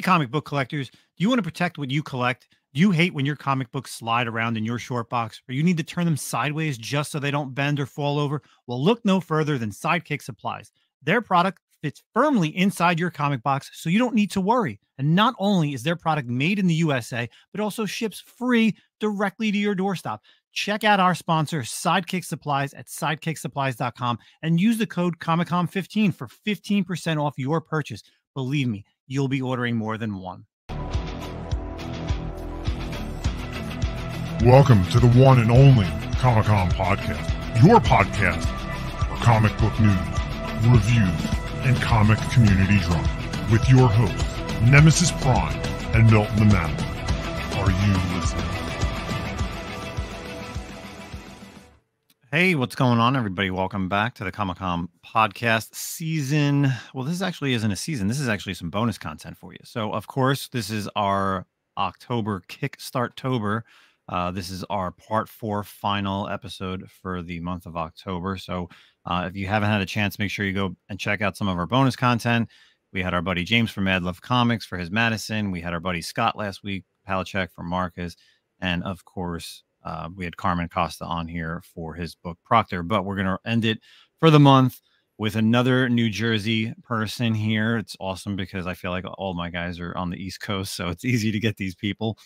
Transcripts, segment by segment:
comic book collectors, do you want to protect what you collect? Do you hate when your comic books slide around in your short box, or you need to turn them sideways just so they don't bend or fall over? Well, look no further than Sidekick Supplies. Their product fits firmly inside your comic box, so you don't need to worry. And not only is their product made in the USA, but also ships free directly to your doorstep. Check out our sponsor, Sidekick Supplies, at sidekicksupplies.com and use the code ComicCom15 for 15% off your purchase. Believe me, you'll be ordering more than one. Welcome to the one and only Comic-Con Podcast, your podcast for comic book news, reviews, and comic community drama, with your hosts, Nemesis Prime and Milton the Manimal. Are you listening? Hey, what's going on, everybody? Welcome back to the Comic-Con Podcast season. Well, this actually isn't a season. This is actually some bonus content for you. So, of course, this is our October KickStartober. This is our part 4 final episode for the month of October. So if you haven't had a chance, make sure you go and check out some of our bonus content. We had our buddy James from Mad Love Comics for his Madison. We had our buddy Scott last week, Palachek for Marcus. And of course, we had Carmen Costa on here for his book Proctor. But we're going to end it for the month with another New Jersey person here. It's awesome because I feel like all my guys are on the East Coast, so it's easy to get these people.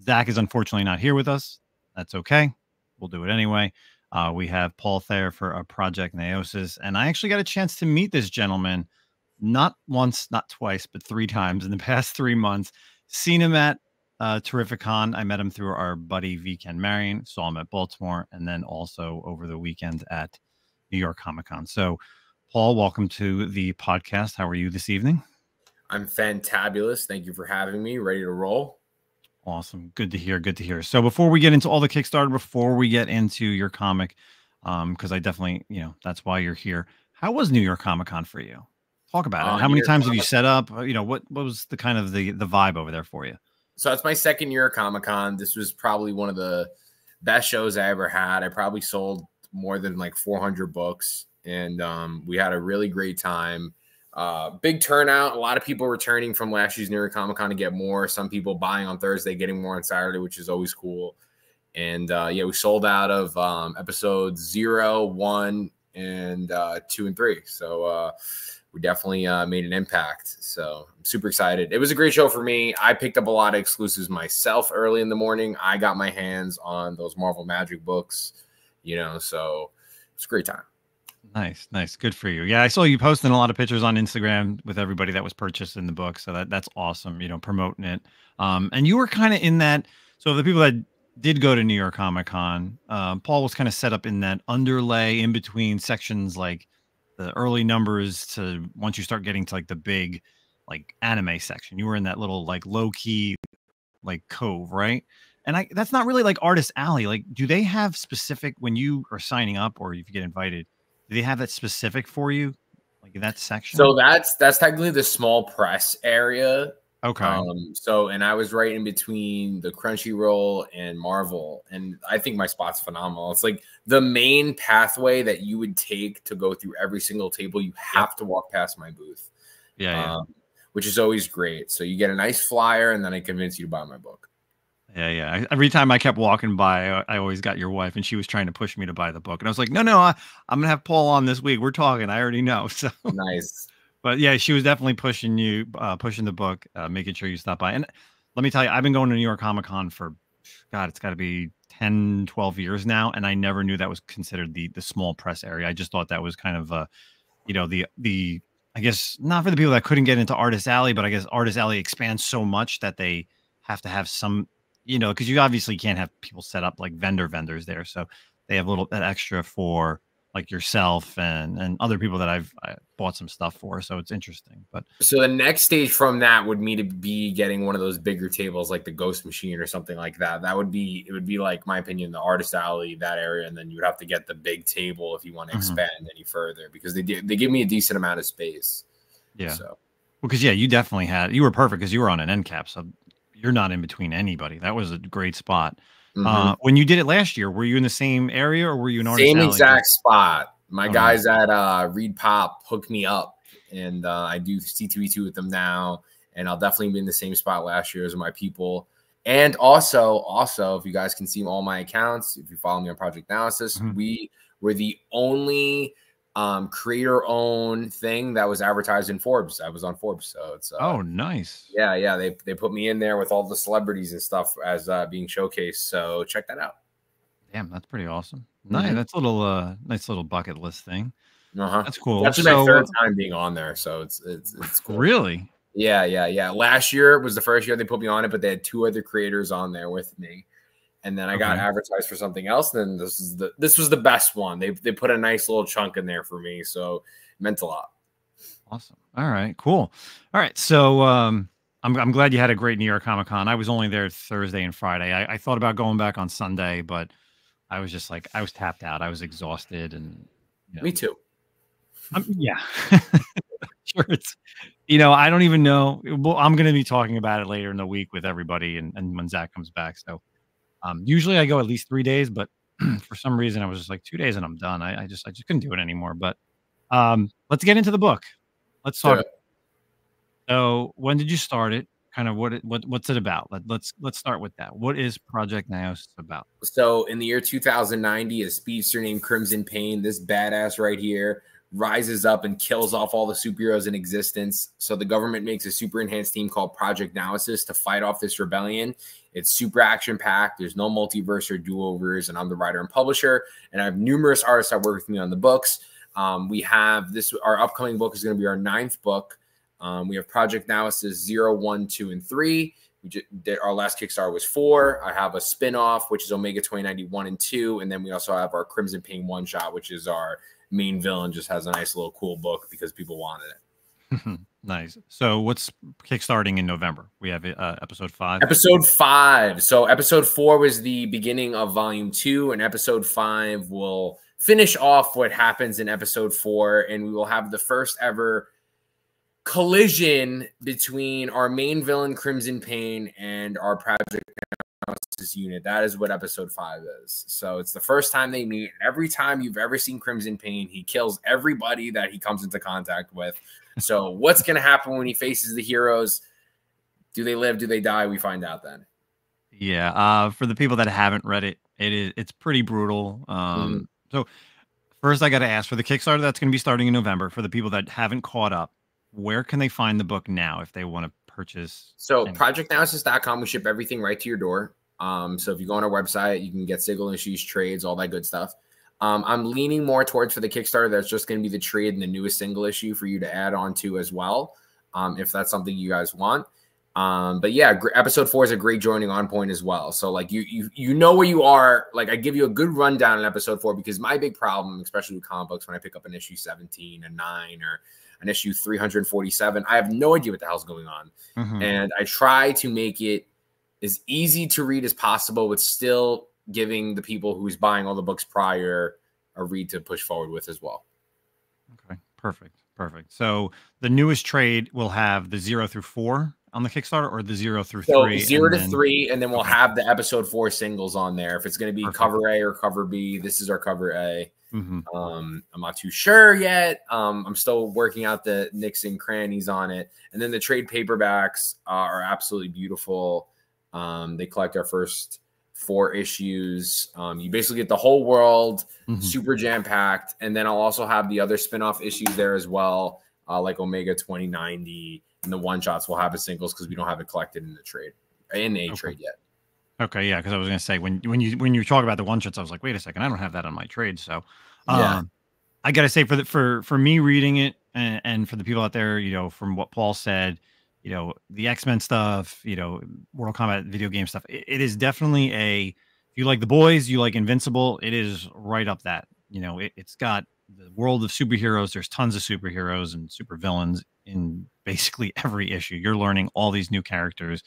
Zach is unfortunately not here with us. That's okay. We'll do it anyway. We have Paul Thayer for a Project Naosis. And I actually got a chance to meet this gentleman not once, not twice, but 3 times in the past 3 months. Seen him at Terrificon. I met him through our buddy Ken Marion. Saw him at Baltimore. And then also over the weekend at New York Comic Con. So, Paul, welcome to the podcast. How are you this evening? I'm fantabulous. Thank you for having me. Ready to roll. Awesome. Good to hear. Good to hear. So before we get into all the Kickstarter, before we get into your comic, because I definitely, that's why you're here. How was New York Comic Con for you? Talk about it. How many times have you set up? What was the kind of the vibe over there for you? So it's my second year at Comic Con. This was probably one of the best shows I ever had. I probably sold more than like 400 books, and we had a really great time. Big turnout. A lot of people returning from last year's New York Comic Con to get more. Some people buying on Thursday, getting more on Saturday, which is always cool. And yeah, we sold out of episodes 0, 1, and 2 and 3. So we definitely made an impact. So I'm super excited. It was a great show for me. I picked up a lot of exclusives myself early in the morning. I got my hands on those Marvel Magic books, so it's a great time. Nice. Good for you. Yeah, I saw you posting a lot of pictures on Instagram with everybody that was purchasing the book. So that's awesome, promoting it. And you were kind of in that. So the people that did go to New York Comic Con, Paul was kind of set up in that underlay in between sections, like the early numbers to once you start getting to like the big, like anime section. You were in that little like low key, like cove, right? And that's not really like Artist Alley. Like, do they have specific when you are signing up or if you get invited? Do they have that specific for you, like in that section? So that's technically the small press area. Okay. And I was right in between the Crunchyroll and Marvel, and I think my spot's phenomenal. It's like the main pathway that you would take to go through every single table. You have to walk past my booth. Yeah. Which is always great. So you get a nice flyer, and then I convince you to buy my book. Yeah. Every time I kept walking by, I always got your wife, and she was trying to push me to buy the book. And I was like, no, I'm going to have Paul on this week. We're talking. I already know. So nice. But yeah, she was definitely pushing you, pushing the book, making sure you stop by. And let me tell you, I've been going to New York Comic Con for, God, it's got to be 10, 12 years now. And I never knew that was considered the small press area. I just thought that was kind of, I guess not for the people that couldn't get into Artist Alley, but I guess Artist Alley expands so much that they have to have some, because you obviously can't have people set up like vendors there. So they have a little bit extra for like yourself and other people that I bought some stuff for. So it's interesting. But so the next stage from that would me to be getting one of those bigger tables like the Ghost Machine or something like that. It would be like, my opinion, the Artist Alley, that area. And then you would have to get the big table if you want to expand any further, because they give me a decent amount of space. Yeah. So because you definitely you were perfect because you were on an end cap. So you're not in between anybody. That was a great spot. When you did it last year, were you in the same area or were you in Artist Same Alley? exact spot? My guys at Reed Pop hooked me up, and I do C2E2 with them now. and I'll definitely be in the same spot last year as my people. And also, if you guys can see all my accounts, if you follow me on Project Naosis, we were the only creator-owned thing that was advertised in Forbes. I was on Forbes, so it's oh, nice. Yeah. They put me in there with all the celebrities and stuff as being showcased. So check that out. Damn, that's pretty awesome. Nice. That's a little nice little bucket list thing. That's cool. That's my third time being on there, so it's cool. Really? Yeah. Last year was the first year they put me on it, but they had 2 other creators on there with me. And then I got advertised for something else. And then this was the best one. They put a nice little chunk in there for me, so it meant a lot. Awesome. All right, cool. All right, so I'm glad you had a great New York Comic-Con. I was only there Thursday and Friday. I thought about going back on Sunday, but I was just like, I was tapped out. I was exhausted, and me too. Yeah. Sure. It's, I don't even know. Well, I'm going to be talking about it later in the week with everybody and when Zach comes back. So usually I go at least 3 days, but for some reason I was just like 2 days and I'm done. I just couldn't do it anymore. But let's get into the book. Let's talk. So when did you start it? Kind of what's it about? Let's start with that. What is Project Naosis about? So in the year 2090, a speedster named Crimson Pain, this badass right here, rises up and kills off all the superheroes in existence. So the government makes a super enhanced team called Project Naosis to fight off this rebellion. It's super action packed. There's no multiverse or do-overs, and I'm the writer and publisher. And I have numerous artists that work with me on the books. We have our upcoming book is going to be our 9th book. We have Project Naosis 0, 1, 2, and 3. Our last Kickstarter was 4. I have a spinoff, which is Omega 2091 and 2. And then we also have our Crimson Pain one-shot, which is our main villain, just has a nice little cool book because people wanted it. Nice. So what's kickstarting in November? We have episode 5. Episode 5. So episode 4 was the beginning of volume 2, and episode 5 will finish off what happens in episode 4, and we will have the first ever collision between our main villain Crimson Pain and our Project Naosis unit. That is what episode 5 is. So it's the first time they meet. Every time you've ever seen Crimson Pain, he kills everybody that he comes into contact with. So what's going to happen when he faces the heroes? Do they live? Do they die? We find out then. Yeah. For the people that haven't read it, it's pretty brutal. So first I got to ask, for the Kickstarter that's going to be starting in November, for the people that haven't caught up, where can they find the book now if they want to purchase? So projectnaosis.com, we ship everything right to your door. So if you go on our website, you can get single issues, trades, all that good stuff. I'm leaning more towards, for the Kickstarter, that's just going to be the trade and the newest single issue for you to add on to as well, if that's something you guys want. But yeah, episode 4 is a great joining on point as well. So like you know where you are. Like I give you a good rundown in episode 4, because my big problem, especially with comic books, when I pick up an issue 17 and 9 or an issue 347, I have no idea what the hell's going on. And I try to make it as easy to read as possible, with still giving the people who's buying all the books prior a read to push forward with as well. Okay, perfect. So the newest trade will have the 0 through 4 on the Kickstarter, or the 0 through 3? 0 to 3, and then we'll have the episode 4 singles on there. If it's going to be cover A or cover B, this is our cover A. I'm not too sure yet. I'm still working out the nicks and crannies on it. And then the trade paperbacks are absolutely beautiful. They collect our first 4 issues. You basically get the whole world, super jam-packed. And then I'll also have the other spin-off issues there as well, like Omega 2090. And the one-shots will have as singles, because we don't have it collected in the trade, trade yet. Okay, yeah, because I was going to say, when you talk about the one-shots, I was like, wait a second, I don't have that on my trade. So I got to say, for me reading it, and for the people out there, from what Paul said, the X-Men stuff, Mortal Kombat video game stuff, it is definitely if you like The Boys, you like Invincible, it is right up that. It's got the world of superheroes. There's tons of superheroes and supervillains in basically every issue. You're learning all these new characters.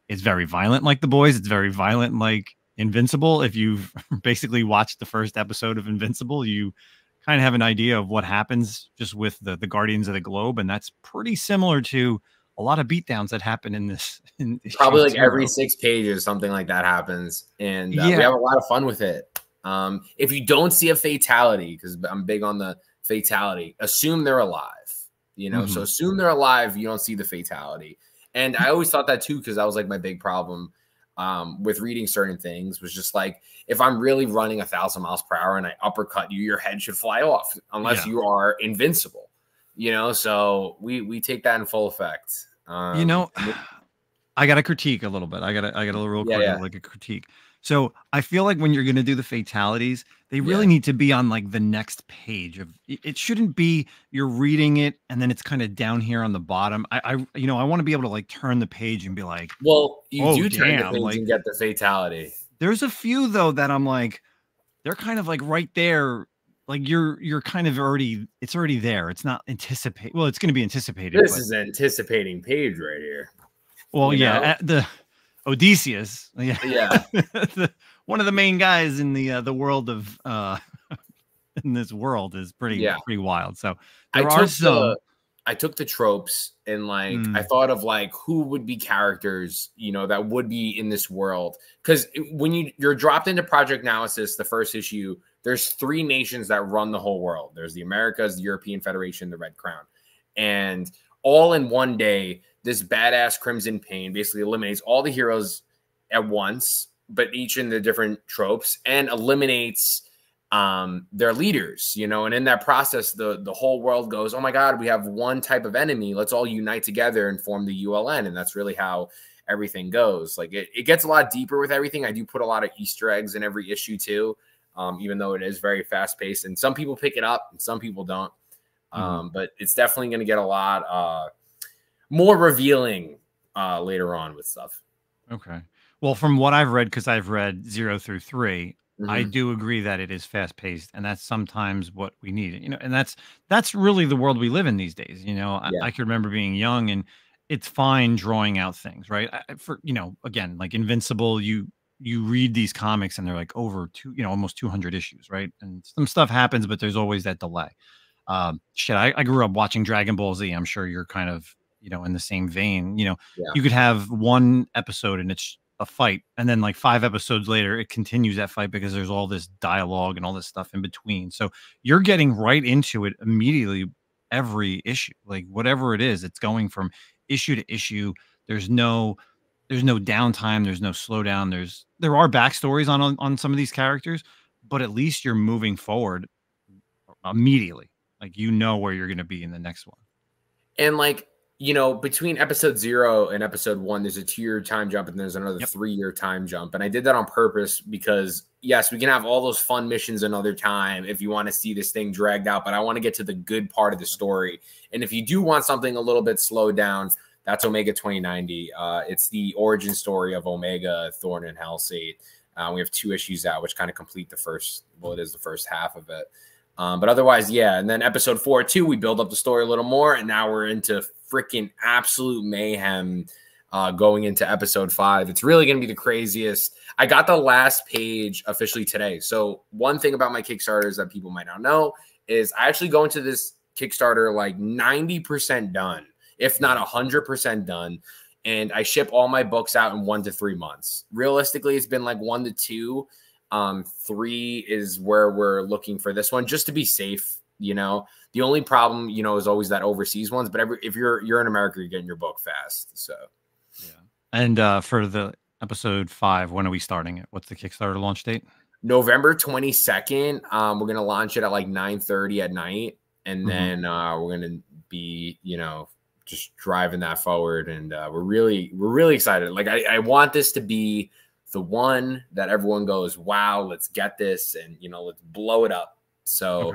It's very violent like The Boys. It's very violent like Invincible. If you've basically watched the first episode of Invincible, you kind of have an idea of what happens just with the Guardians of the Globe. And that's pretty similar to a lot of beatdowns that happen in this. Probably like every 6 pages, something like that happens. And we have a lot of fun with it. If you don't see a fatality, because I'm big on the fatality, assume they're alive. you know. So assume they're alive, you don't see the fatality. And I always thought that too, because that was like my big problem with reading certain things, was just like, if I'm really running 1,000 miles per hour and I uppercut you, your head should fly off unless you are invincible, you know. So we take that in full effect. You know, I got to critique a little bit. I got a real quick, like a critique. So I feel like when you're going to do the fatalities, they really need to be on like the next page of it. Shouldn't be you're reading it and then it's kind of down here on the bottom. I want to be able to like turn the page and be like, well, you do turn the page like, and get the fatality. There's a few though that I'm like, they're kind of like right there. Like you're kind of it's already there. It's not anticipate. Well, it's going to be anticipated. This is an anticipating page right here. Well, the Odysseus, one of the main guys in the world of in this world is pretty wild. So I took the tropes and like I thought of like who would be characters, you know, that would be in this world, because when you're dropped into Project Naosis, the first issue, there's 3 nations that run the whole world. There's the Americas, the European Federation, the Red Crown, and all in one day, this badass Crimson Pain basically eliminates all the heroes at once, but each in the different tropes, and eliminates their leaders, you know. And in that process, the whole world goes, oh my God, we have one type of enemy. Let's all unite together and form the ULN. And that's really how everything goes. Like it gets a lot deeper with everything. I do put a lot of Easter eggs in every issue too, even though it is very fast paced, and some people pick it up and some people don't. But it's definitely going to get a lot more revealing later on with stuff. Okay. Well, from what I've read, because I've read 0 through 3, I do agree that it is fast paced, and that's sometimes what we need, you know, and that's really the world we live in these days. You know, I can remember being young, and it's fine drawing out things, right? For, you know, again, like Invincible, you read these comics and they're like over almost 200 issues, right? And some stuff happens, but there's always that delay. I grew up watching Dragon Ball Z. I'm sure you're kind of, you know, in the same vein. You know, you could have one episode and it's a fight, and then like 5 episodes later it continues that fight because there's all this dialogue and all this stuff in between. So you're getting right into it immediately every issue. Like whatever it is, it's going from issue to issue. There's no downtime, there's no slowdown. There are backstories on some of these characters, but at least you're moving forward immediately. Like, you know where you're going to be in the next one. And like, you know, between episode 0 and episode 1, there's a 2-year time jump, and there's another 3-year time jump. And I did that on purpose because, yes, we can have all those fun missions another time if you want to see this thing dragged out, but I want to get to the good part of the story. And if you do want something a little bit slowed down, that's Omega 2090. It's the origin story of Omega, Thorn, and Hellsate. We have 2 issues out, which kind of complete the first half of it. But otherwise, yeah. And then episode 4 too, we build up the story a little more, and now we're into freaking absolute mayhem going into episode 5. It's really going to be the craziest. I got the last page officially today. So one thing about my Kickstarters that people might not know is I actually go into this Kickstarter like 90% done, if not 100% done. And I ship all my books out in 1 to 3 months. Realistically, it's been like 1 to 2. 3 is where we're looking for this one, just to be safe. You know, the only problem, you know, is always that overseas ones. But if you're in America, you're getting your book fast. So, yeah. And for the episode 5, when are we starting it? What's the Kickstarter launch date? November 22nd. We're gonna launch it at like 9:30 at night, and then we're gonna be, you know, just driving that forward. And we're really excited. Like I want this to be the one that everyone goes, wow, let's get this, and, you know, let's blow it up. So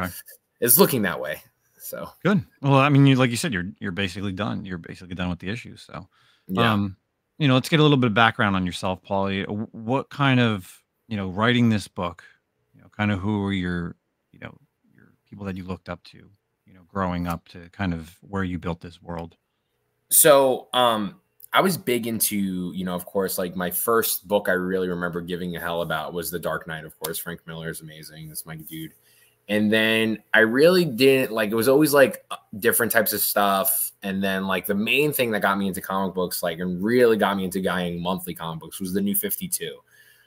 it's looking that way. So good. Well, I mean, like you said, you're basically done. You're basically done with the issues. So, you know, let's get a little bit of background on yourself, Paulie. What kind of, you know, writing this book, you know, kind of who were your people that you looked up to, you know, growing up, to kind of where you built this world? So, I was big into, you know, of course, like my first book I really remember giving a hell about was The Dark Knight. Of course, Frank Miller is amazing. That's my dude. And then I really didn't like, it was always like different types of stuff. And then like the main thing that got me into comic books, like, and really got me into buying monthly comic books, was the New 52.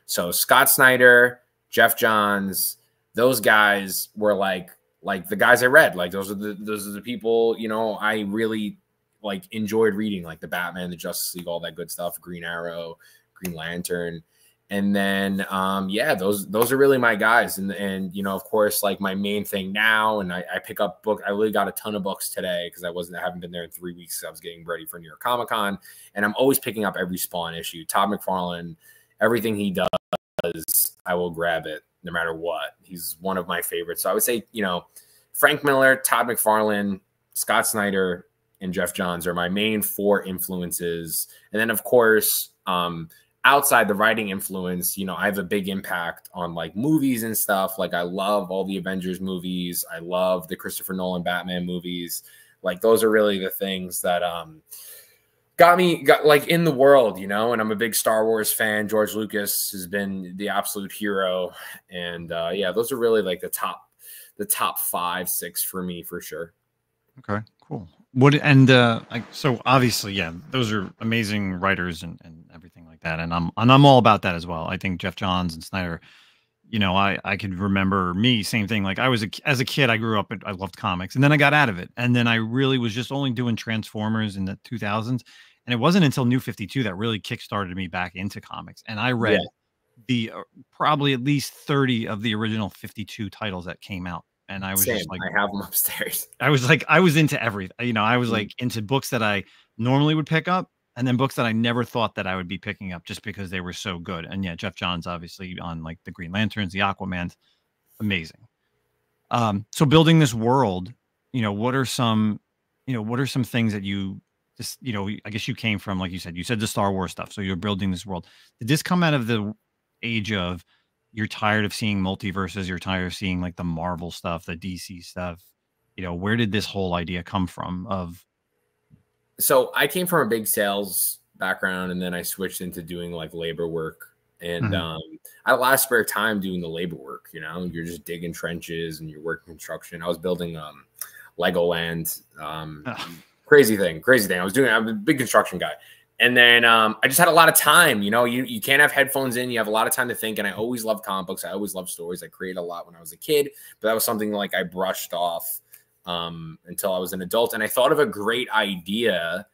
So Scott Snyder, Jeff Johns, those guys were like like the guys I read, like those are the people, you know, I really like enjoyed reading, like the Batman, the Justice League, all that good stuff, Green Arrow, Green Lantern. And then yeah, those are really my guys. And you know, of course, like my main thing now, and I pick up book. I really got a ton of books today because I haven't been there in 3 weeks. I was getting ready for New York Comic Con, and I'm always picking up every Spawn issue. Todd McFarlane, everything he does, I will grab it no matter what. He's one of my favorites. So I would say, you know, Frank Miller, Todd McFarlane, Scott Snyder, and Jeff Johns are my main 4 influences. And then of course, outside the writing influence, you know, I have a big impact on like movies and stuff. Like I love all the Avengers movies. I love the Christopher Nolan Batman movies. Like those are really the things that got like in the world, you know. And I'm a big Star Wars fan. George Lucas has been the absolute hero. And yeah, those are really like the top 5, 6 for me for sure. Okay, cool. What and like, so obviously, yeah, those are amazing writers and everything like that, and I'm all about that as well. I think Jeff Johns and Snyder, you know, I could remember me same thing. Like I was as a kid, I grew up, I loved comics, and then I got out of it, and then I really was just only doing Transformers in the 2000s, and it wasn't until New 52 that really kickstarted me back into comics, and I read the probably at least 30 of the original 52 titles that came out. And I was just like, I have them upstairs. I was into everything. You know, I was like into books that I normally would pick up, and then books that I never thought that I would be picking up just because they were so good. And yeah, Jeff Johns obviously on like the Green Lanterns, the Aquamans, amazing. So building this world, you know, what are some things that you just, you know, I guess you came from, like you said the Star Wars stuff. So you're building this world. Did this come out of the age of you're tired of seeing multiverses, you're tired of seeing like the Marvel stuff, the DC stuff? You know, where did this whole idea come from of? So I came from a big sales background, and then I switched into doing like labor work. And I had a lot of spare time doing the labor work. You know, you're just digging trenches and you're working construction. I was building Legoland, crazy thing. I'm a big construction guy. And then I just had a lot of time. You know, you can't have headphones in. You have a lot of time to think. And I always loved comic books. I always loved stories. I created a lot when I was a kid, but that was something like I brushed off until I was an adult. And I thought of a great idea,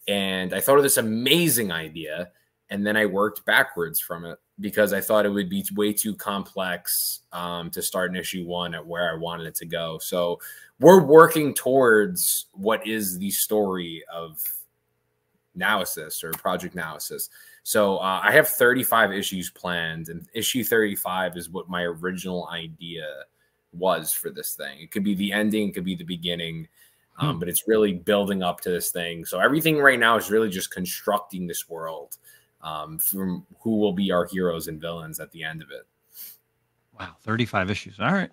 and I thought of this amazing idea. And then I worked backwards from it because I thought it would be way too complex to start in issue 1 at where I wanted it to go. So we're working towards what is the story of Naosis or Project Naosis. So I have 35 issues planned, and issue 35 is what my original idea was for this thing. It could be the ending, it could be the beginning, but it's really building up to this thing. So everything right now is really just constructing this world from who will be our heroes and villains at the end of it. Wow, 35 issues. All right.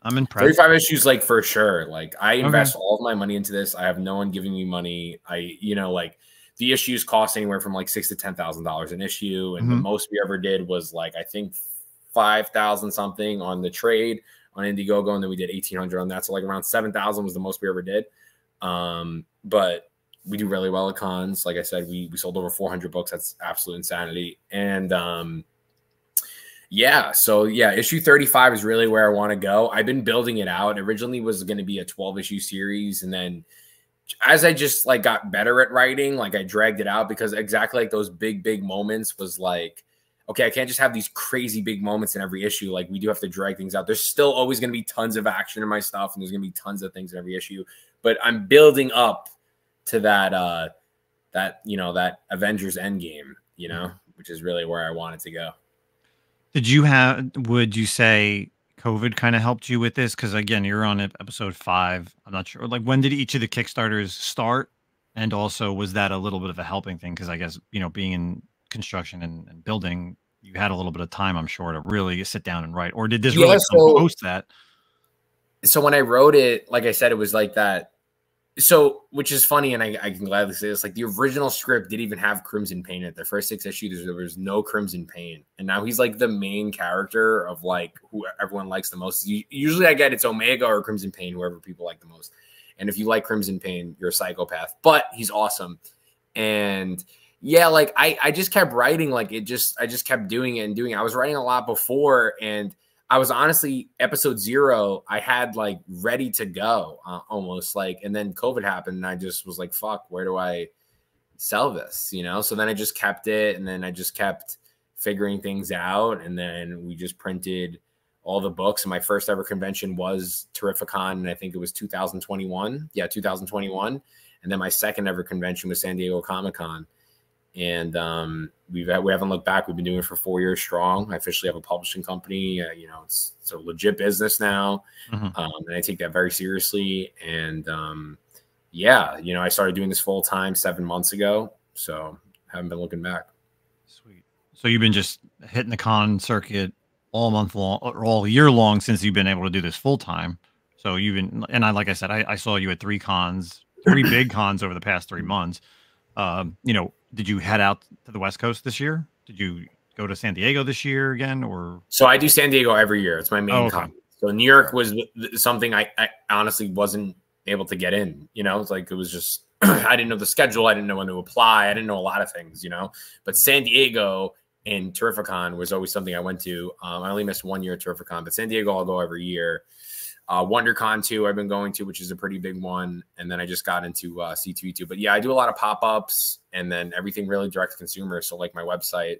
I'm impressed. 35 issues, like for sure. Like I invest all of my money into this. I have no one giving me money. You know, like the issues cost anywhere from like $6,000 to $10,000 an issue. And the most we ever did was like, I think 5,000 something on the trade on Indiegogo. And then we did 1,800 on that. So like around 7,000 was the most we ever did. But we do really well at cons. Like I said, we sold over 400 books. That's absolute insanity. And yeah, so yeah, issue 35 is really where I want to go. I've been building it out. It originally was going to be a 12-issue series, and then as I just like got better at writing, like I dragged it out because exactly like those big moments was like, okay, I can't just have these crazy big moments in every issue. Like we do have to drag things out. There's still always going to be tons of action in my stuff, and there's going to be tons of things in every issue, but I'm building up to that you know, that Avengers Endgame, you know, which is really where I want it to go. Would you say COVID kind of helped you with this? Because again, you're on episode 5. I'm not sure. Like, when did each of the Kickstarters start? And also, was that a little bit of a helping thing? Because I guess, you know, being in construction and building, you had a little bit of time, I'm sure, to really sit down and write. Or did this really come post that? So when I wrote it, like I said, it was like that. So, which is funny, and I can gladly say this, like the original script didn't even have Crimson Paint in it. The first 6 issues, there was no Crimson Paint. And now he's like the main character of like who everyone likes the most. Usually I get it's Omega or Crimson Paint, whoever people like the most. And if you like Crimson Paint, you're a psychopath, but he's awesome. And yeah, like I just kept writing, like I just kept doing it and doing it. I was writing a lot before, and I was honestly episode 0, I had like ready to go almost like, and then COVID happened and I just was like, fuck, where do I sell this? You know? So then I just kept it, and then I just kept figuring things out. And then we just printed all the books. And my first ever convention was Terrificon. And I think it was 2021. Yeah. 2021. And then my second ever convention was San Diego Comic-Con. And we haven't looked back. We've been doing it for 4 years strong. I officially have a publishing company. You know, it's a legit business now. And I take that very seriously. And yeah, you know, I started doing this full time 7 months ago. So haven't been looking back. Sweet. So you've been just hitting the con circuit all month long or all year long since you've been able to do this full time. So you've been, and like I said, I saw you at 3 big cons over the past 3 months. You know, did you head out to the West Coast this year? Did you go to San Diego this year again, or? So I do San Diego every year. It's my main con. So New York was something I honestly wasn't able to get in. You know, it's like, it was just, I didn't know the schedule. I didn't know when to apply. I didn't know a lot of things, you know, but San Diego and Terrificon was always something I went to. I only missed 1 year at Terrificon, but San Diego I'll go every year. WonderCon 2 I've been going to, which is a pretty big one. And then I just got into C2E2. But yeah, I do a lot of pop-ups, and then everything really direct to consumer. So like my website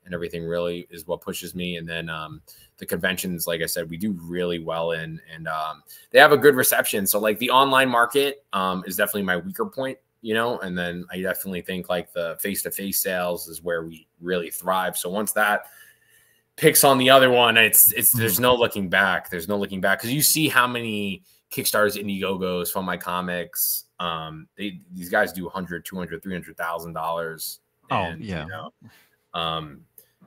and everything really is what pushes me. And then the conventions, like I said, we do really well in, and they have a good reception. So like the online market is definitely my weaker point, you know, and then I definitely think like the face-to-face sales is where we really thrive. So once that picks on the other one, there's no looking back. There's no looking back, because you see how many Kickstarters, Indiegogos from my comics. These guys do $100,000, $200,000, $300,000. Oh yeah. You know,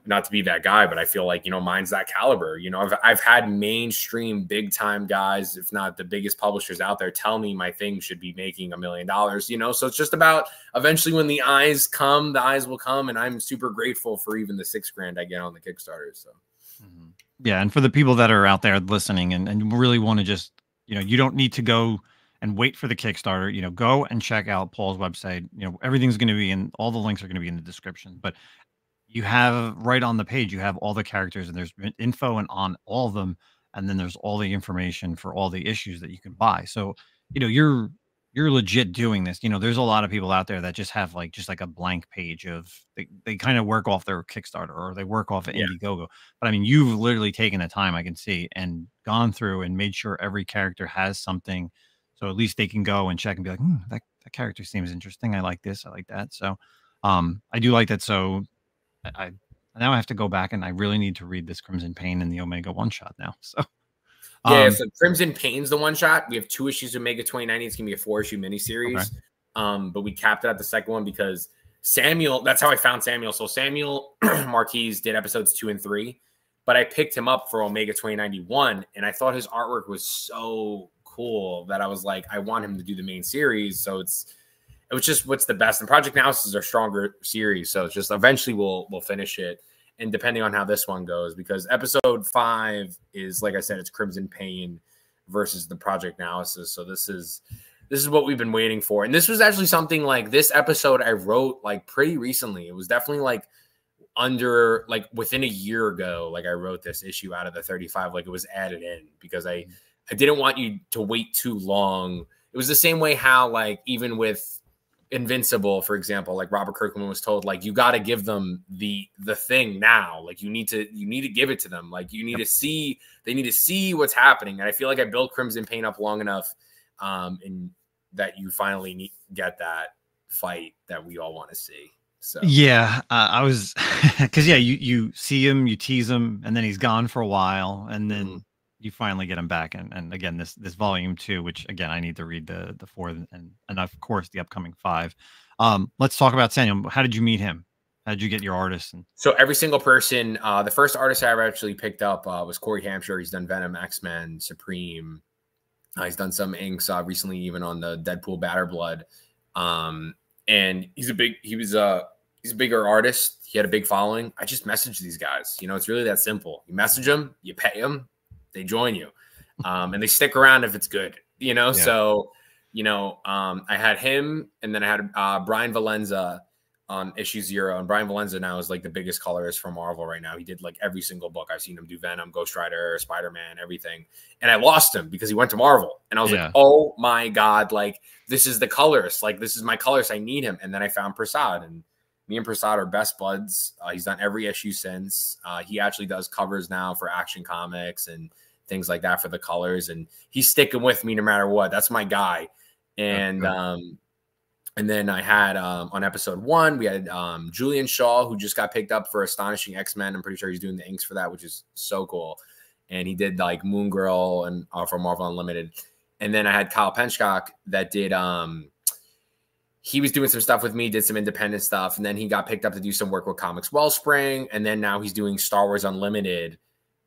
not to be that guy, but I feel like, you know, mine's that caliber. You know, I've had mainstream big time guys, if not the biggest publishers out there, tell me my thing should be making $1 million, you know? So it's just about eventually when the eyes come, the eyes will come. And I'm super grateful for even the $6,000 I get on the Kickstarter. So yeah. And for the people that are out there listening and really want to just, you know, you don't need to go and wait for the Kickstarter, you know, go and check out Paul's website. You know, everything's going to be in, all the links are going to be in the description, but you have right on the page, you have all the characters, and there's info and on all of them. And then there's all the information for all the issues that you can buy. So, you know, you're legit doing this. You know, there's a lot of people out there that just have just like a blank page of, they kind of work off their Kickstarter, or they work off of Indiegogo. But I mean, you've literally taken the time, I can see, and gone through and made sure every character has something. So at least they can go and check and be like, that character seems interesting. I like this. I like that. So I do like that. So I now have to go back, and I really need to read this Crimson Pain and the Omega one shot now. So yeah, so Crimson Pain's the one shot. We have 2 issues of Omega 2090. It's gonna be a 4-issue miniseries. Okay. But we capped it at the second one because Samuel, that's how I found Samuel. So Samuel Marquise did episodes 2 and 3, but I picked him up for Omega 2091, and I thought his artwork was so cool that I was like, I want him to do the main series. So it was just what's the best. And Project Naosis is our stronger series, so it's just eventually we'll finish it. And depending on how this one goes, because episode 5 is, like I said, it's Crimson Pain versus the Project Naosis. So this is what we've been waiting for. And this was actually something like this episode I wrote like pretty recently. It was definitely like within a year ago. Like I wrote this issue out of the 35. Like it was added in because I didn't want you to wait too long. It was the same way how like even with Invincible, for example, like Robert Kirkman was told, like, you got to give them the thing now. Like you need to give it to them. Like you need to see, they need to see what's happening. And I feel like I built Crimson Pain up long enough in that you finally get that fight that we all want to see. So yeah, I was because you see him, you tease him, and then he's gone for a while, and then you finally get him back. And again, this volume 2, which again I need to read the 4 and of course the upcoming 5. Let's talk about Samuel. How did you meet him? How did you get your artist? So every single person, the first artist I ever actually picked up was Corey Hampshire. He's done Venom, X-Men, Supreme. He's done some inks recently, even on the Deadpool Batter Blood. And he's a bigger artist. He had a big following. I just messaged these guys. You know, it's really that simple. You message them, you pay them, they join you, and they stick around if it's good. You know, so you know, I had him, and then I had Brian Valenza. on issue 0, and Brian Valenza now is like the biggest colorist for Marvel right now. He did like every single book. I've seen him do Venom, Ghost Rider, Spider-Man, everything. And I lost him because he went to Marvel. And I was like, oh my God, like this is the colorist. Like this is my colorist. I need him. And then I found Prasad, and me and Prasad are best buds. He's done every issue since. He actually does covers now for Action Comics and things like that for the colors. And he's sticking with me no matter what. That's my guy. And then I had on episode 1, we had Julian Shaw, who just got picked up for Astonishing X-Men. I'm pretty sure he's doing the inks for that, which is so cool. And he did like Moon Girl and for Marvel Unlimited. And then I had Kyle Penchcock that did he was doing some stuff with me, did some independent stuff, and then he got picked up to do some work with Comics Wellspring, and then now he's doing Star Wars Unlimited.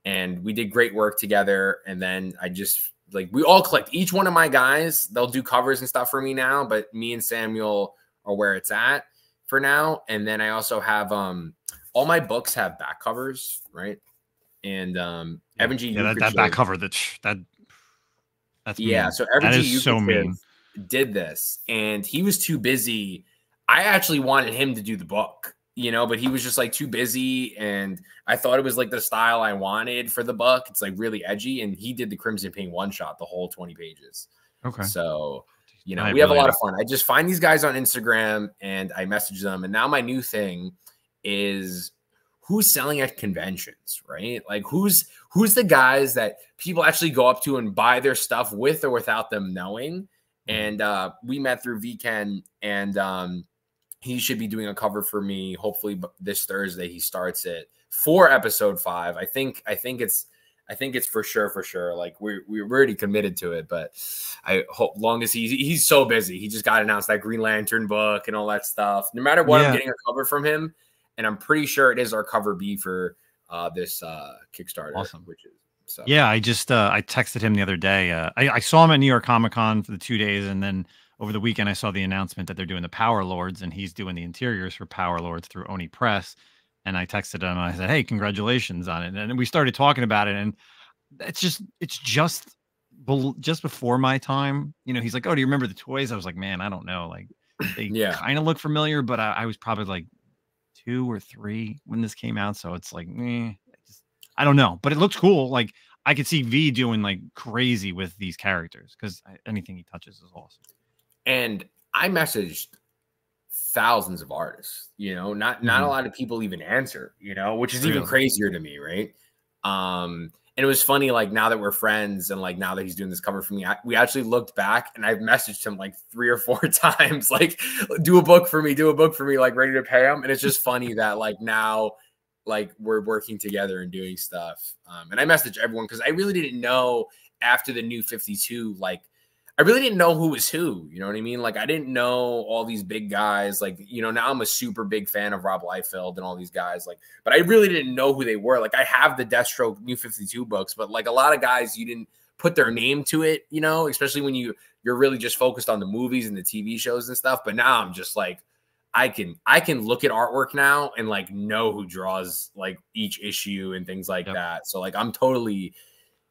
And we did great work together. And then I just like we all clicked. Each one of my guys, they'll do covers and stuff for me now, but me and Samuel are where it's at for now. And then I also have all my books have back covers, right? And Evan G. that back cover that's yeah. mean. So Evan That G. is so mean. Did this, and he was too busy. I actually wanted him to do the book, you know, but he was just like too busy, and I thought it was like the style I wanted for the book. It's like really edgy, and he did the Crimson Pain one shot, the whole 20 pages. Okay. So, you know, we have a lot of fun. I just find these guys on Instagram and I message them. And now my new thing is who's selling at conventions, right? Like who's the guys that people actually go up to and buy their stuff with or without them knowing. And we met through VCAN, and he should be doing a cover for me. Hopefully this Thursday he starts it for episode 5. I think it's for sure. Like we're already committed to it, but I hope long as he's so busy. He just got announced that Green Lantern book and all that stuff. No matter what, I'm getting a cover from him, and I'm pretty sure it is our cover B for this Kickstarter. Awesome. Which is so. Yeah, I just I texted him the other day. I saw him at New York Comic Con for the 2 days, and then over the weekend I saw the announcement that they're doing the Power Lords, and he's doing the interiors for Power Lords through Oni Press. And I texted him and I said, "Hey, congratulations on it." And we started talking about it, and it's just before my time. You know, he's like, "Oh, do you remember the toys?" I was like, "Man, I don't know. Like, they kind of look familiar, but I was probably like 2 or 3 when this came out, so it's like, I don't know, but it looks cool. Like I could see V doing like crazy with these characters because anything he touches is awesome." And I messaged thousands of artists, you know, not a lot of people even answer, you know, which is even crazier to me, right? And it was funny, like now that we're friends and like now that he's doing this cover for me, we actually looked back and I've messaged him like 3 or 4 times, like do a book for me, like ready to pay him. And it's just funny that like now like we're working together and doing stuff. And I messaged everyone because I really didn't know after the New 52, like I really didn't know who was who, you know what I mean? Like I didn't know all these big guys, like, you know, now I'm a super big fan of Rob Liefeld and all these guys, like, but I really didn't know who they were. Like I have the Deathstroke New 52 books, but like a lot of guys, you didn't put their name to it, you know, especially when you're really just focused on the movies and the TV shows and stuff. But now I'm just like, I can look at artwork now and like know who draws like each issue and things like that. So like I'm totally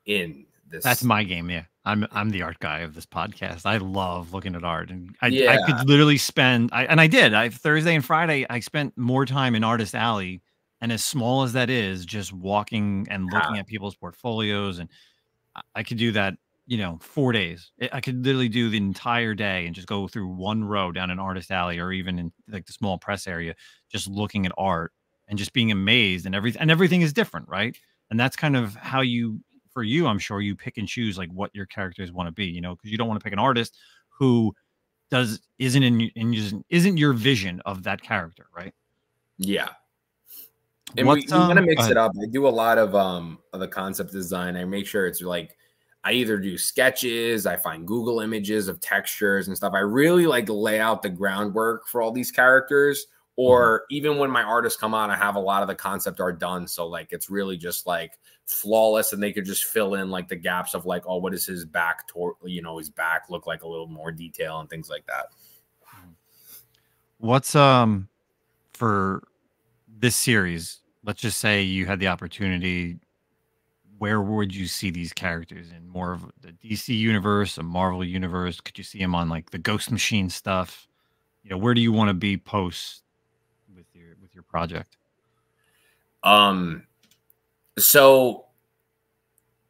in this. That's my game. Yeah. I'm the art guy of this podcast. I love looking at art, and I could literally spend Thursday and Friday I spent more time in Artist Alley, and as small as that is, just walking and looking at people's portfolios, and I could do that, you know, 4 days. I could literally do the entire day and just go through one row down an Artist Alley or even in like the small press area, just looking at art and just being amazed, and everything is different, right? And that's kind of how for you, I'm sure you pick and choose like what your characters want to be, you know, because you don't want to pick an artist who isn't your vision of that character, right? Yeah. And we want to mix it up. I do a lot of the concept design. I make sure it's like I either do sketches, I find Google images of textures and stuff. I really like lay out the groundwork for all these characters. Or even when my artists come on, I have a lot of the concept art done. So like, it's really just like flawless, and they could just fill in like the gaps of like, oh, what does his back, you know, his back look like, a little more detail and things like that. What's, for this series, let's just say you had the opportunity, where would you see these characters in? More of the DC universe, a Marvel universe? Could you see them on like the Ghost Machine stuff? You know, where do you want to be post your project? So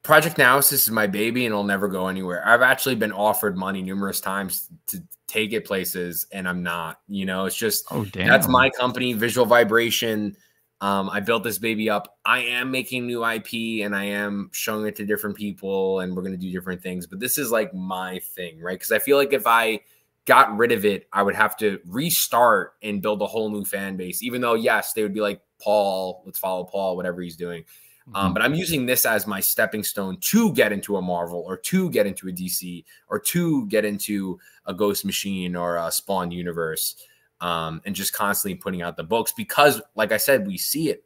Project Naosis is my baby and it'll never go anywhere. I've actually been offered money numerous times to take it places and I'm not, you know, it's just, Oh, damn. That's my company, Visual Vibration. I built this baby up. I am making new IP and I am showing it to different people and we're going to do different things, but this is like my thing, right? Because I feel like if I got rid of it, I would have to restart and build a whole new fan base, even though, yes, they would be like, Paul, let's follow Paul, whatever he's doing. But I'm using this as my stepping stone to get into a Marvel or to get into a DC or to get into a Ghost Machine or a Spawn universe, and just constantly putting out the books because, like I said, we see it.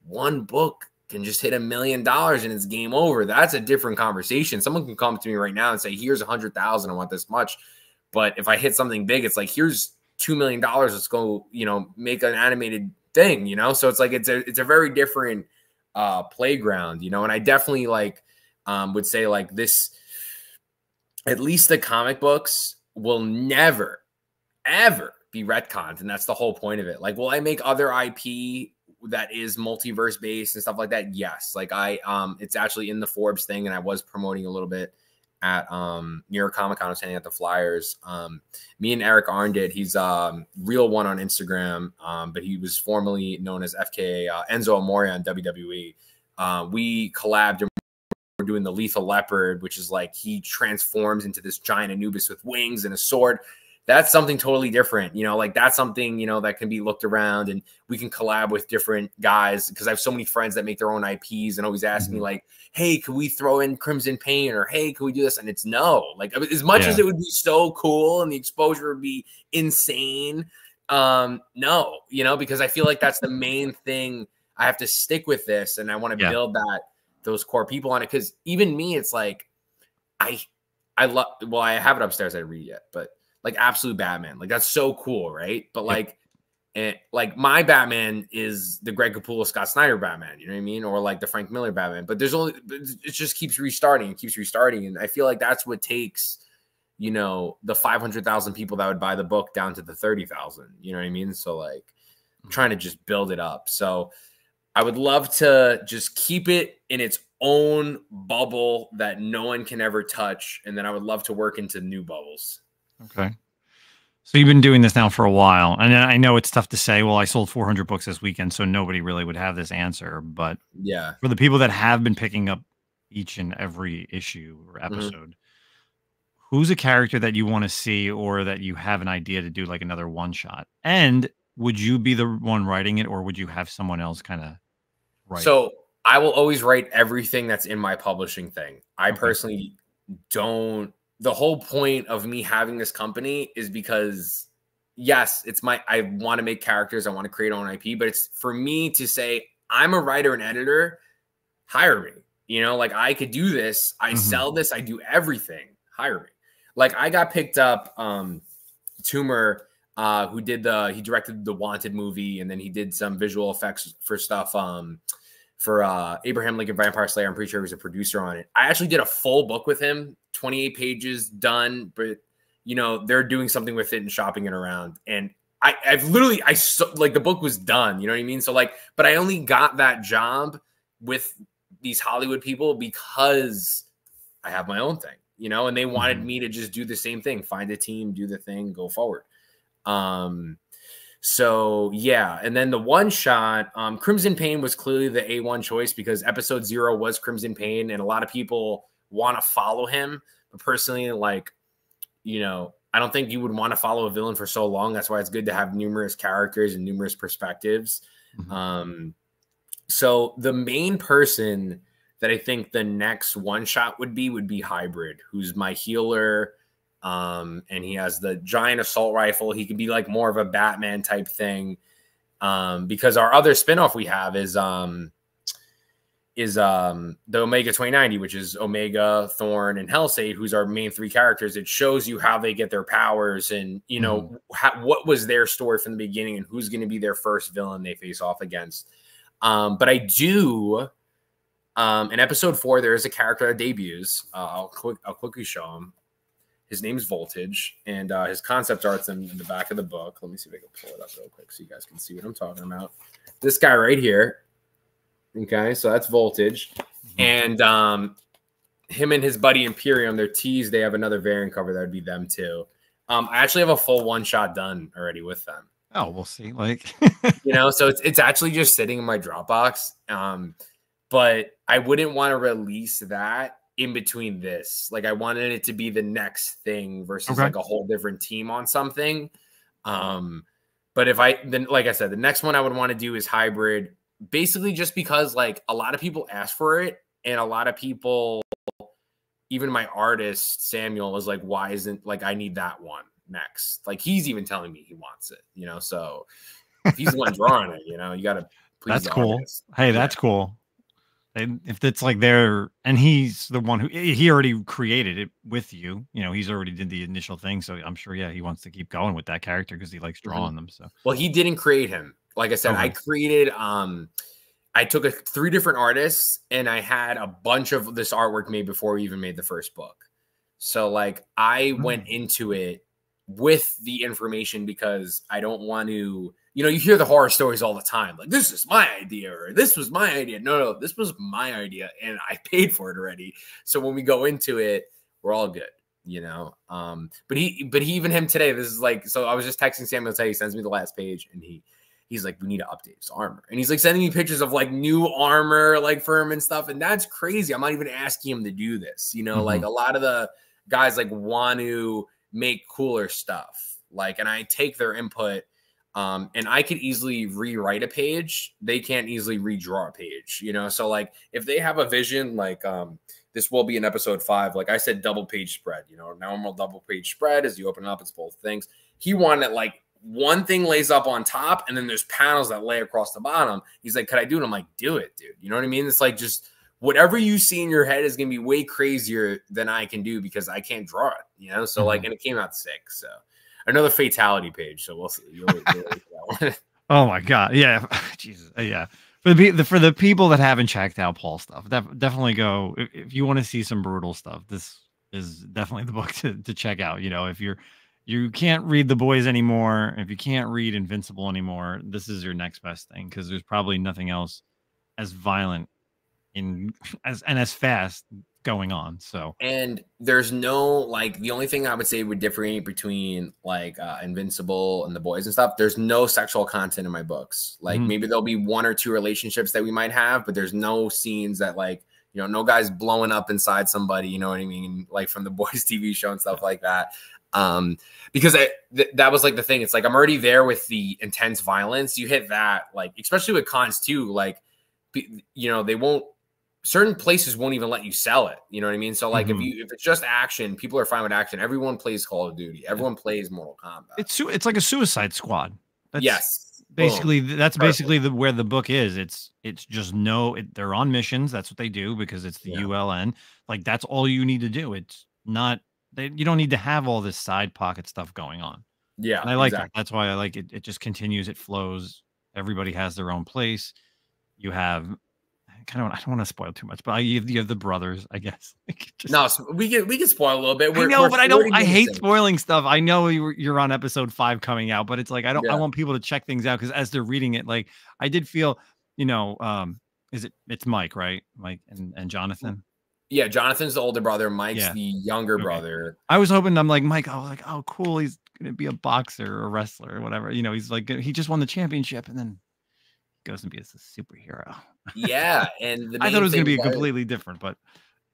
One book can just hit $1 million and it's game over. That's a different conversation. Someone can come to me right now and say, here's 100,000. I want this much. But if I hit something big, it's like, here's $2 million. Let's go, you know, make an animated thing, you know? So it's like, it's a very different playground, you know? And I definitely like, would say like this, at least the comic books will never, ever be retconned. And that's the whole point of it. Like, will I make other IP that is multiverse based and stuff like that? Yes. Like it's actually in the Forbes thing. And I was promoting a little bit at New York Comic Con. I was handing out the flyers. Me and Eric Arndit, he's Real One on Instagram, but he was formerly known as FKA Enzo Amore on WWE. We collabed and we're doing the Lethal Leopard, which is like he transforms into this giant Anubis with wings and a sword. That's something totally different, you know, like that's something, you know, that can be looked around and we can collab with different guys because I have so many friends that make their own IPs and always ask me like, hey, can we throw in Crimson Pain or hey, can we do this? And it's no, like as much as it would be so cool and the exposure would be insane. No, you know, because I feel like that's the main thing. I have to stick with this and I want to build those core people on it. Cause even me, it's like, I love, well, I have it upstairs. I read it, but like Absolute Batman, like that's so cool, right? But like, like my Batman is the Greg Capullo, Scott Snyder Batman, you know what I mean? Or like the Frank Miller Batman. But it just keeps restarting and keeps restarting, and I feel like that's what takes, you know, the 500,000 people that would buy the book down to the 30,000. You know what I mean? So like, I'm trying to just build it up. So I would love to just keep it in its own bubble that no one can ever touch, and then I would love to work into new bubbles. Okay. So you've been doing this now for a while, and I know it's tough to say, well, I sold 400 books this weekend, so nobody really would have this answer. But yeah, for the people that have been picking up each and every issue or episode, who's a character that you want to see or that you have an idea to do like another one shot? And would you be the one writing it or would you have someone else kind of write? So I will always write everything that's in my publishing thing. I personally don't. The whole point of me having this company is because, yes, it's I want to make characters. I want to create own IP, but it's for me to say, I'm a writer and editor, hire me. You know, like I could do this. I sell this. I do everything. Hire me. Like I got picked up, Toomer, who he directed the Wanted movie. And then he did some visual effects for stuff, for Abraham Lincoln Vampire Slayer. I'm pretty sure he was a producer on it. I actually did a full book with him, 28 pages done, but you know, they're doing something with it and shopping it around. And I've literally, like the book was done, you know what I mean? So like, but I only got that job with these Hollywood people because I have my own thing, you know, and they wanted me to just do the same thing, find a team, do the thing, go forward. So yeah, and then the one shot, Crimson Pain was clearly the A1 choice because episode 0 was Crimson Pain, and a lot of people want to follow him. But personally, like, you know, I don't think you would want to follow a villain for so long. That's why it's good to have numerous characters and numerous perspectives. So the main person that I think the next one shot would be Hybrid, who's my healer. And he has the giant assault rifle. He could be like more of a Batman type thing. Because our other spinoff we have is the Omega 2090, which is Omega, Thorn, and Hellsate, who's our main 3 characters. It shows you how they get their powers and, you know, what was their story from the beginning and who's going to be their first villain they face off against. But I do, in episode 4, there is a character that debuts. I'll quickly show him. His name's Voltage, and his concept art's in the back of the book. Let me see if I can pull it up real quick so you guys can see what I'm talking about. This guy right here. Okay, so that's Voltage. And him and his buddy Imperium, they're teased. They have another variant cover that would be them too. I actually have a full one-shot done already with them. Oh, we'll see. Like, you know, so it's actually just sitting in my Dropbox. But I wouldn't want to release that in between this. Like, I wanted it to be the next thing versus like a whole different team on something. But if then, like I said, the next one I would want to do is hybrid, basically just because like a lot of people ask for it, and a lot of people, even my artist Samuel, was like, why isn't, like, I need that one next. Like, he's even telling me he wants it, you know. So if he's the one drawing it, you know, you gotta please. That's cool. Artist. Hey, that's cool. And if it's like there, and he's the one who he already created it with you, you know, he's already did the initial thing. So I'm sure, yeah, he wants to keep going with that character because he likes drawing them. So, well, he didn't create him. Like I said, I created, I took 3 different artists, and I had a bunch of this artwork made before we even made the first book. So like I went into it with the information because I don't want to, you know, you hear the horror stories all the time. Like, this is my idea, or this was my idea. No, this was my idea, and I paid for it already. So when we go into it, we're all good, you know? But even him today, this is like, so I was just texting Samuel today, he sends me the last page, and he's like, we need to update his armor. And he's like sending me pictures of like new armor, like for him and stuff. And that's crazy. I'm not even asking him to do this. You know, like a lot of the guys like want to make cooler stuff. Like, and I take their input, and I could easily rewrite a page. They can't easily redraw a page, you know? So like if they have a vision, like, this will be in episode 5. Like I said, double page spread, you know, normal double page spread. As you open it up, it's both things. He wanted like one thing lays up on top, and then there's panels that lay across the bottom. He's like, could I do it? I'm like, do it, dude. You know what I mean? It's like, just whatever you see in your head is going to be way crazier than I can do because I can't draw it, you know? So like, and it came out sick. So another fatality page. So we'll see. You'll that one. Oh my God. Yeah. Jesus. Yeah. For the people that haven't checked out Paul's stuff, definitely go. If you want to see some brutal stuff, this is definitely the book to check out. You know, if you can't read The Boys anymore, if you can't read Invincible anymore, this is your next best thing, because there's probably nothing else as violent as fast going on. So, and there's no, like, the only thing I would say would differentiate between like Invincible and The Boys and stuff, there's no sexual content in my books. Like maybe there'll be 1 or 2 relationships that we might have, but there's no scenes that, like, you know, no guys blowing up inside somebody, you know what I mean? Like from The Boys TV show and stuff like that. Because that was like the thing. It's like, I'm already there with the intense violence. You hit that, like, especially with cons too, like, you know, certain places won't even let you sell it. You know what I mean? So like, if it's just action, people are fine with action. Everyone plays Call of Duty. Everyone plays Mortal Kombat. It's like a Suicide Squad. Yes. Basically, that's basically where the book is. It's just they're on missions. That's what they do because it's the ULN. Like, that's all you need to do. It's not, you don't need to have all this side pocket stuff going on. Yeah. And I like that. That's why I like it. It just continues. It flows. Everybody has their own place. You have I don't want to spoil too much, but you have the brothers, I guess. No, we can spoil a little bit. I hate spoiling stuff. I know you're on episode 5 coming out, but it's like, I want people to check things out, because as they're reading it, like, I did feel, you know, it's Mike, right? Mike and Jonathan. Yeah, Jonathan's the older brother. Mike's the younger brother. I was hoping, I'm like, Mike, I was like, oh, cool, he's gonna be a boxer or a wrestler or whatever. You know, he's like, he just won the championship, and then goes and be a superhero. Yeah, and I thought it was going to be completely different, but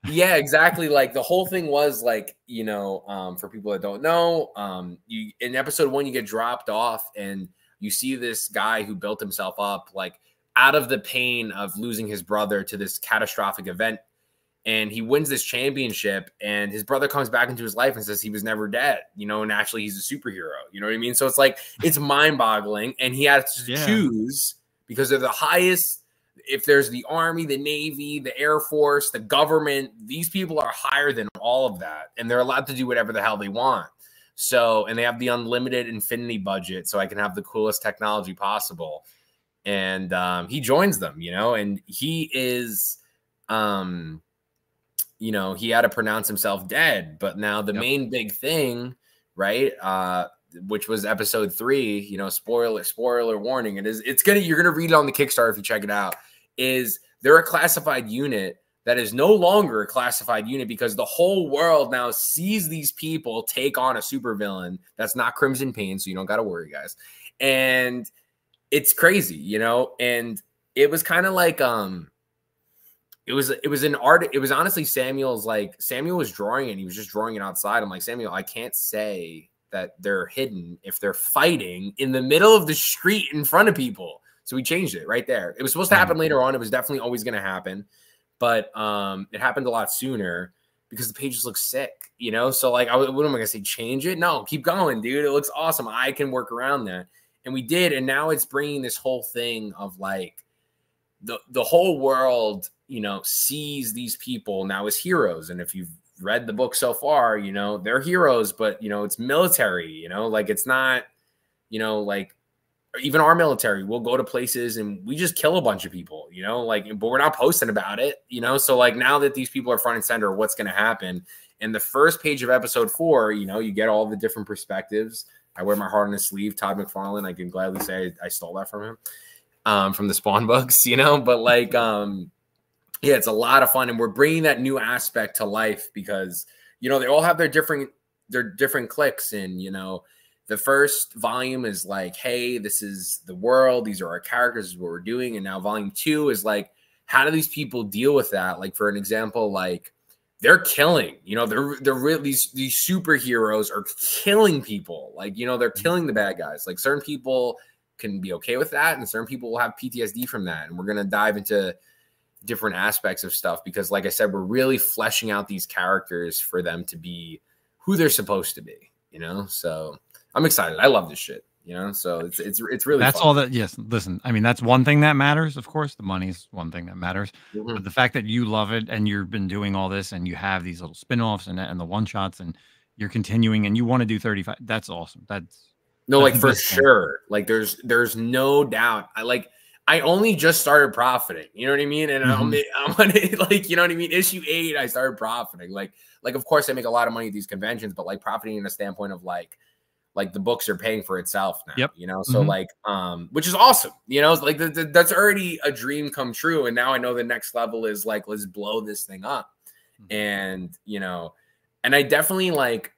yeah, exactly. Like, the whole thing was like, you know, for people that don't know, you in episode 1 you get dropped off, and you see this guy who built himself up, like, out of the pain of losing his brother to this catastrophic event, and he wins this championship, and his brother comes back into his life and says he was never dead, you know, and actually he's a superhero. You know what I mean? So it's like, it's mind-boggling, and he has to choose, because they're the highest. If there's the Army, the Navy, the Air Force, the government, these people are higher than all of that, and they're allowed to do whatever the hell they want. So, and they have the unlimited infinity budget, so I can have the coolest technology possible. And he joins them, you know, and he is, you know, he had to pronounce himself dead. But now the main big thing, right? Which was episode 3, you know, spoiler warning. You're gonna read it on the Kickstarter if you check it out. Is they're a classified unit that is no longer a classified unit because the whole world now sees these people take on a supervillain that's not Crimson Pain, so you don't got to worry, guys. And it's crazy, you know. And it was kind of like it was an art. It was honestly Samuel was drawing it. And he was just drawing it outside. I'm like, Samuel, I can't say that they're hidden if they're fighting in the middle of the street in front of people. So we changed it right there. It was supposed to happen later on. It was definitely always going to happen. But it happened a lot sooner because the pages look sick, you know? So like, what am I going to say? Change it? No, keep going, dude. It looks awesome. I can work around that. And we did. And now it's bringing this whole thing of like the whole world, you know, sees these people now as heroes. And if you've read the book so far, you know, they're heroes, but, you know, it's military, you know, like it's not, you know, like, even our military will go to places and we just kill a bunch of people, you know, like, but we're not posting about it, you know? So like now that these people are front and center, what's going to happen? In the first page of episode 4, you know, you get all the different perspectives. I wear my heart on his sleeve. Todd McFarlane, I can gladly say I stole that from him, from the Spawn books, you know, but like, yeah, it's a lot of fun. And we're bringing that new aspect to life because, you know, they all have their different clicks. And, you know, the first volume is like, hey, this is the world. These are our characters. This is what we're doing. And now volume 2 is like, how do these people deal with that? Like, for an example, like they're killing, you know, they're really, these superheroes are killing people. Like, you know, they're killing the bad guys. Like certain people can be okay with that. And certain people will have PTSD from that. And we're going to dive into different aspects of stuff because like I said, we're really fleshing out these characters for them to be who they're supposed to be, you know? So I'm excited. I love this shit, you know? So it's really That's fun. all that, yes, listen, I mean, that's one thing that matters, of course. The money's one thing that matters. But the fact that you love it and you've been doing all this and you have these little spin-offs and the one-shots and you're continuing and you want to do 35, that's awesome. That's like for sure. Like there's no doubt. I only just started profiting, you know what I mean? And I'm on it, like, you know what I mean? Issue 8, I started profiting. Like, of course I make a lot of money at these conventions, but like profiting in a standpoint of like the books are paying for itself now, you know? So like, which is awesome, you know, like that's already a dream come true. And now I know the next level is like, let's blow this thing up. And, you know, and I definitely like,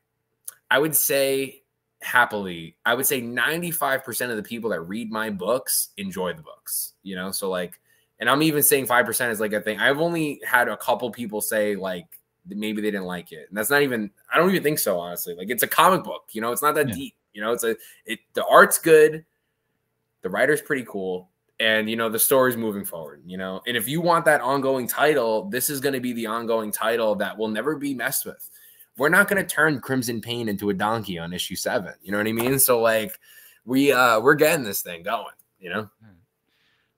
I would say happily, I would say 95% of the people that read my books enjoy the books, you know? So like, and I'm even saying 5% is like a thing. I've only had a couple people say like, maybe they didn't like it. And that's not even, I don't even think so, honestly. Like it's a comic book, you know, it's not that deep, you know, the art's good. The writer's pretty cool. And, you know, the story's moving forward, you know, and if you want that ongoing title, this is going to be the ongoing title that will never be messed with. We're not going to turn Crimson Pain into a donkey on issue 7. You know what I mean? So like we're getting this thing going, you know?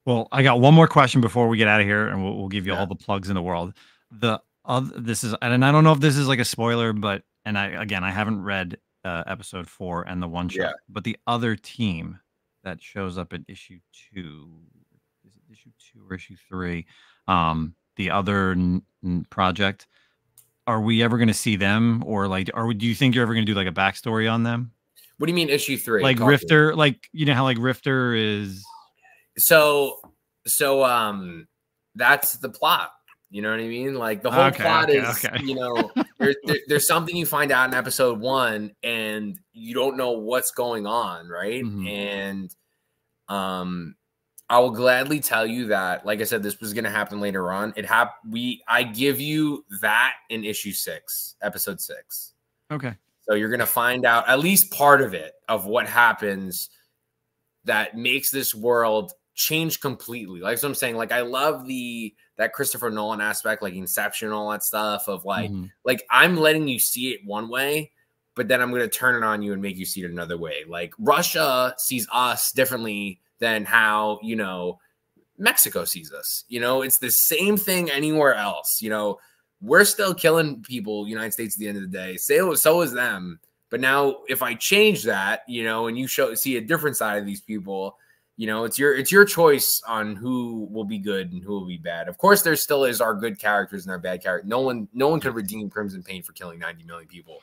Well, I got one more question before we get out of here and we'll give you all the plugs in the world. This is, and I don't know if this is like a spoiler, but, and I haven't read episode 4 and the one shot, but the other team that shows up at issue 2, is it issue 2 or issue 3? The other project, are we ever going to see them, or like, do you think you're ever going to do like a backstory on them? What do you mean issue 3? Like Rifter, like, you know how like Rifter is. So that's the plot. You know what I mean? Like the whole plot is, you know, there's something you find out in episode 1 and you don't know what's going on. Right. And, I will gladly tell you that, like I said, this was going to happen later on. I give you that in issue 6, episode 6. Okay. So you're going to find out at least part of it, of what happens that makes this world change completely. Like so I'm saying, like I love that Christopher Nolan aspect, like Inception, all that stuff of like, like I'm letting you see it one way, but then I'm going to turn it on you and make you see it another way. Like Russia sees us differently than how, you know, Mexico sees us. You know, it's the same thing anywhere else. You know, we're still killing people, United States, at the end of the day. So is them. But now if I change that, you know, and you see a different side of these people, you know, it's your choice on who will be good and who will be bad. Of course, there still is our good characters and our bad characters. No one could redeem Crimson Pain for killing 90 million people,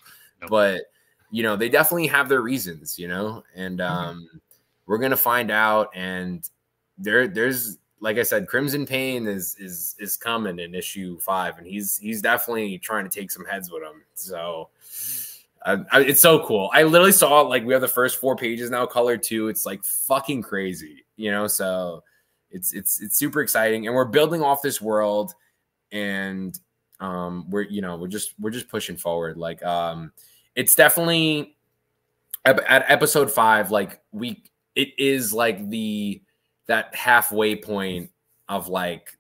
but you know, they definitely have their reasons, you know, and we're gonna find out. And there's like I said, Crimson Pain is coming in issue 5, and he's definitely trying to take some heads with him. So. It's so cool. I literally saw like we have the first 4 pages now colored too. It's like fucking crazy, you know. So it's super exciting, and we're building off this world, and we're just pushing forward. Like it's definitely at episode 5. Like it is like that halfway point of like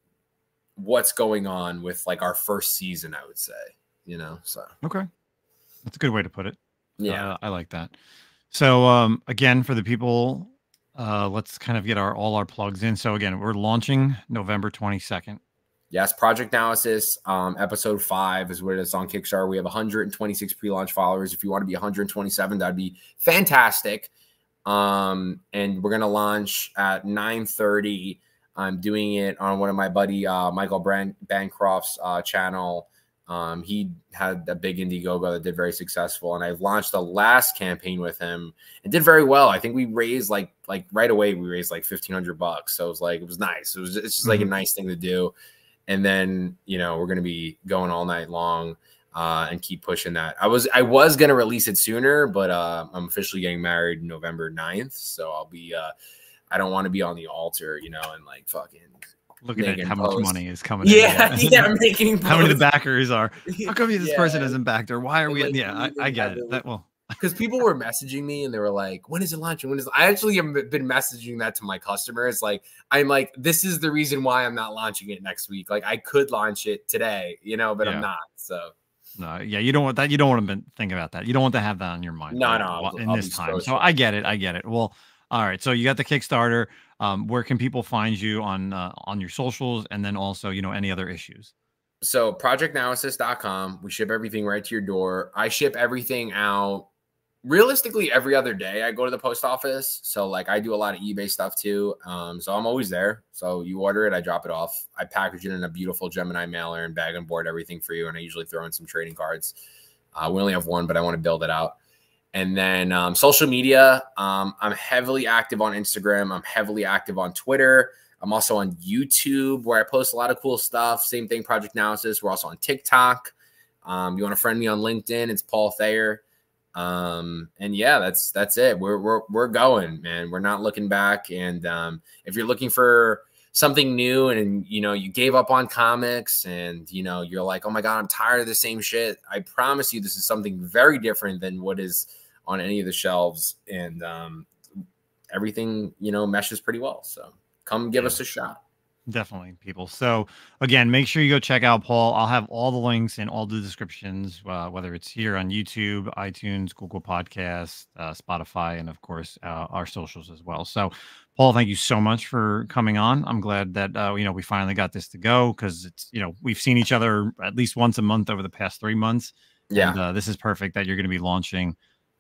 what's going on with like our first season, I would say, you know. So okay. That's a good way to put it. Yeah. I like that. So again, for the people, let's kind of get all our plugs in. So again, we're launching November 22nd. Yes, Project Naosis, episode 5 is what it is on Kickstarter. We have 126 pre-launch followers. If you want to be 127, that'd be fantastic. And we're gonna launch at 9:30. I'm doing it on one of my buddy Michael Bancroft's channel. He had a big Indiegogo that did very successful, and I've launched the last campaign with him and did very well. I think we raised like right away, we raised like $1,500. So it was nice. It's just like a nice thing to do. And then, you know, we're going to be going all night long, and keep pushing that. I was going to release it sooner, but, I'm officially getting married November 9th. So I'll be, I don't want to be on the altar, you know, and like fucking looking at how much money is coming in. Yeah, making how many the backers are. How come this person isn't backed, or why are we? Like, I get it. That well, because people were messaging me and they were like, "When is it launching? When is?" I actually have been messaging that to my customers. Like, I'm like, this is the reason why I'm not launching it next week. Like, I could launch it today, you know, but I'm not. So. No, yeah, you don't want that. You don't want to think about that. You don't want to have that on your mind. No, in this time. So I get it. Well, all right. So you got the Kickstarter. Where can people find you on your socials, and then also, you know, any other issues? So projectnaosis.com. We ship everything right to your door. I ship everything out realistically every other day. I go to the post office. So like I do a lot of eBay stuff too. So I'm always there. So you order it, I drop it off. I package it in a beautiful Gemini mailer and bag and board everything for you. And I usually throw in some trading cards. We only have one, but I want to build it out. And then social media, I'm heavily active on Instagram. I'm heavily active on Twitter. I'm also on YouTube, where I post a lot of cool stuff. Same thing, Project Naosis. We're also on TikTok. You want to friend me on LinkedIn? It's Paul Thayer. And yeah, that's it. We're going, man. We're not looking back. And if you're looking for something new, and you know, you gave up on comics, and you know, you're like, oh my God, I'm tired of the same shit, I promise you this is something very different than what is on any of the shelves. And everything, you know, meshes pretty well. So come give us a shot. Definitely, people. So again, make sure you go check out Paul. I'll have all the links in all the descriptions, whether it's here on YouTube, iTunes, Google Podcasts, Spotify, and of course our socials as well. So Paul, thank you so much for coming on. I'm glad that you know, we finally got this to go, because it's, you know, we've seen each other at least once a month over the past 3 months. Yeah, and, this is perfect that you're going to be launching.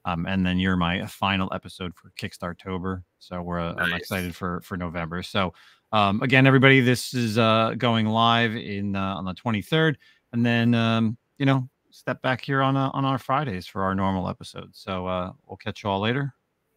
And then you're my final episode for Kickstartober. So I'm excited for November. So again, everybody, this is going live on the 23rd, and then you know, step back here on our Fridays for our normal episodes. So we'll catch you all later.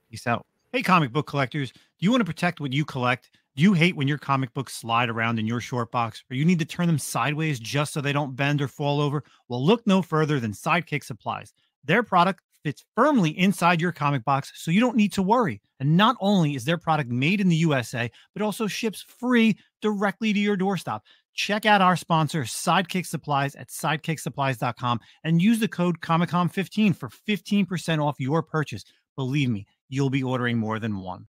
Peace out. Hey, comic book collectors, do you want to protect what you collect? Do you hate when your comic books slide around in your short box, or you need to turn them sideways just so they don't bend or fall over? Well, look no further than Sidekick Supplies. Their product fits firmly inside your comic box, so you don't need to worry. And not only is their product made in the USA, but also ships free directly to your doorstep. Check out our sponsor, Sidekick Supplies, at sidekicksupplies.com, and use the code ComicCom15 for 15% off your purchase. Believe me, you'll be ordering more than one.